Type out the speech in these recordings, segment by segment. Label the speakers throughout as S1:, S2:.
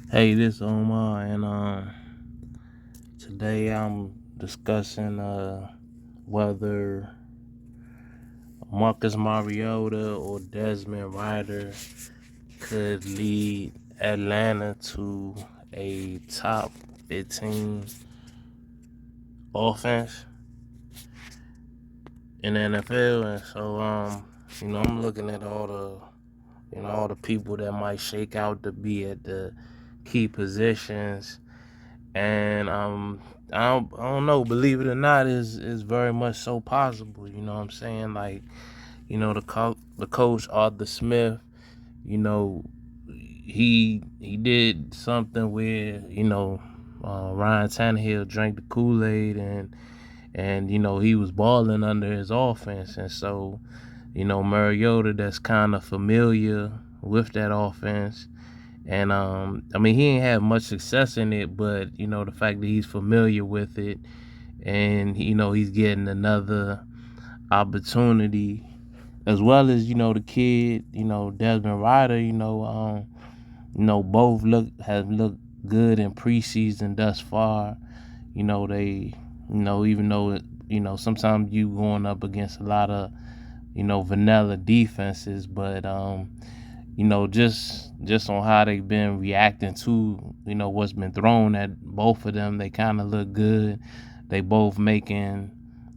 S1: Hey, this Omar, and today I'm discussing whether Marcus Mariota or Desmond Ridder could lead Atlanta to a top 15 offense in the NFL. And so, I'm looking at all the people that might shake out to be at the key positions. And I don't know, believe it or not, is very much so possible. You know what I'm saying? Like, the coach Arthur Smith, you know, he did something where, Ryan Tannehill drank the Kool-Aid, and he was balling under his offense. And so, Mariota, that's kind of familiar with that offense. And he ain't had much success in it, but the fact that he's familiar with it, and he's getting another opportunity, as well as the kid, Desmond Ridder, both have looked good in preseason thus far. They, even though sometimes you going up against a lot of vanilla defenses, but just on how they've been reacting to what's been thrown at both of them, they kind of look good. They both making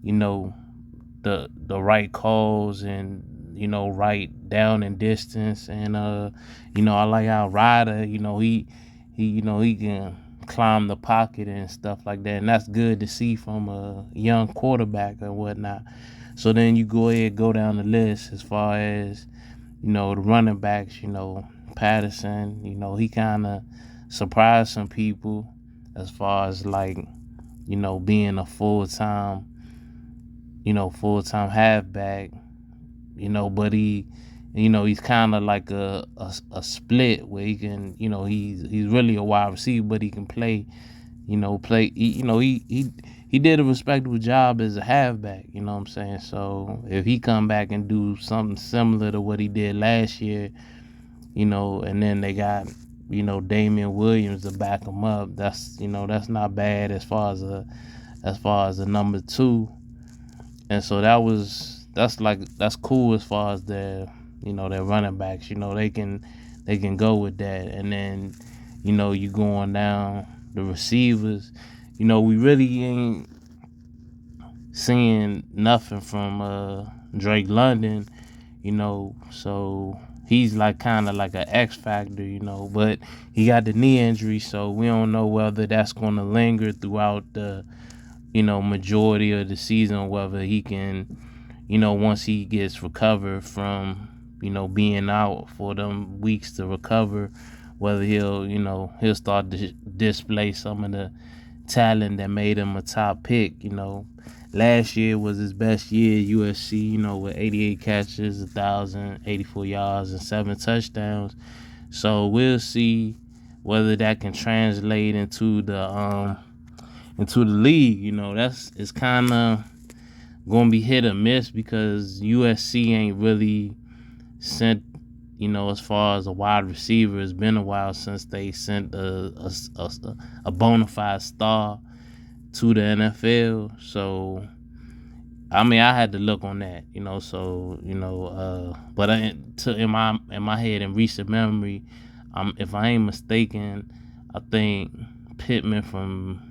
S1: the right calls, and right down and distance. And I like how Ryder, he can climb the pocket and stuff like that, and that's good to see from a young quarterback and whatnot. So then you go down the list as far as the running backs. Patterson, he kind of surprised some people as far as, like, being a full-time halfback, but he's kind of like a split where he can, he's really a wide receiver, but he can play, he did a respectable job as a halfback, you know what I'm saying? So if he come back and do something similar to what he did last year, and then they got, Damian Williams to back him up, that's not bad as far as a number two. And so that's cool as far as their running backs. They can go with that. And then you going down the receivers. We really ain't seeing nothing from Drake London. So he's like kind of like an X factor. But he got the knee injury, so we don't know whether that's going to linger throughout the majority of the season, whether he can, once he gets recovered from, being out for them weeks to recover, whether he'll start to display some of the talent that made him a top pick. Last year was his best year at USC, with 88 catches, 1,084 yards, and 7 touchdowns. So we'll see whether that can translate into the league. It's kind of gonna be hit or miss, because USC ain't really sent, as far as a wide receiver. It's been a while since they sent a bona fide star to the NFL. So I had to look on that. But in my head, in recent memory, if I ain't mistaken, I think Pittman from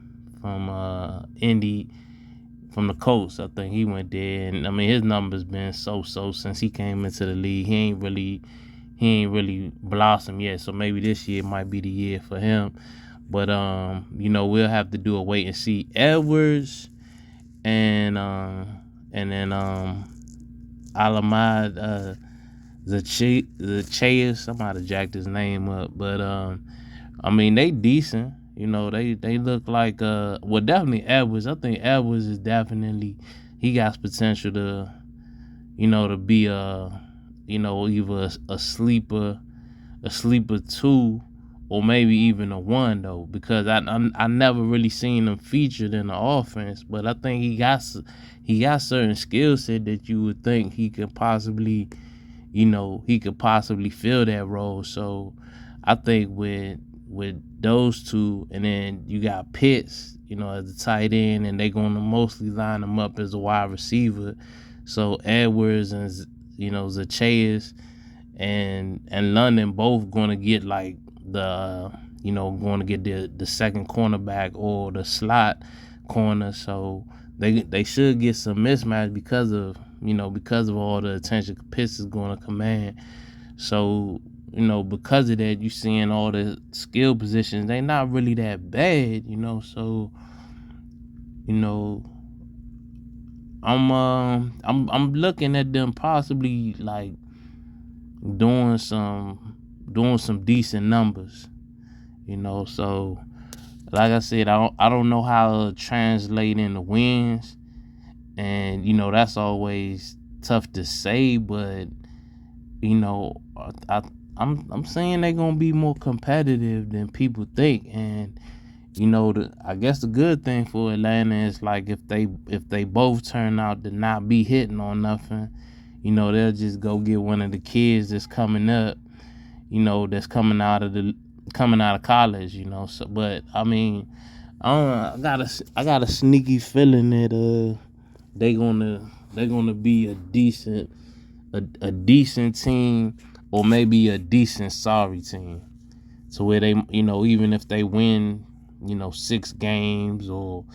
S1: Indy, from the Colts, I think he went there, and his numbers been so since he came into the league. He ain't really blossomed yet. So maybe this year might be the year for him. But we'll have to do a wait and see. Edwards and then Alamad Zacchaeus. I might have jacked his name up, but they decent. They look like definitely Edwards. I think Edwards is definitely, he got potential to to be either a sleeper two, or maybe even a one, though, because I never really seen him featured in the offense, but I think he got certain skill set that you would think he could possibly fill that role. So I think with those two, and then you got Pitts, as a tight end, and they're gonna mostly line them up as a wide receiver. So Edwards and Zacchaeus and London both gonna get like the going to get the second cornerback or the slot corner. So they should get some mismatch because of all the attention Pitts is going to command. So because of that, you seeing all the skill positions, they not really that bad. So I'm looking at them possibly like doing some decent numbers. So like I said, I don't know how to translate into wins, and that's always tough to say, but I'm saying they're gonna be more competitive than people think. And I guess the good thing for Atlanta is like if they both turn out to not be hitting on nothing, they'll just go get one of the kids that's coming up, that's coming out of college, So, but I mean, I got a sneaky feeling that they're gonna be a decent team, or maybe a decent sorry team, to where they even if they win 6 games or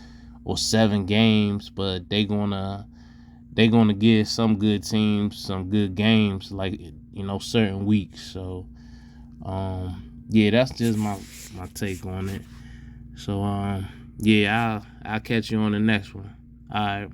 S1: 7 games, but they're gonna give some good teams some good games, like certain weeks. So yeah, that's just my take on it. So yeah, I'll catch you on the next one. All right.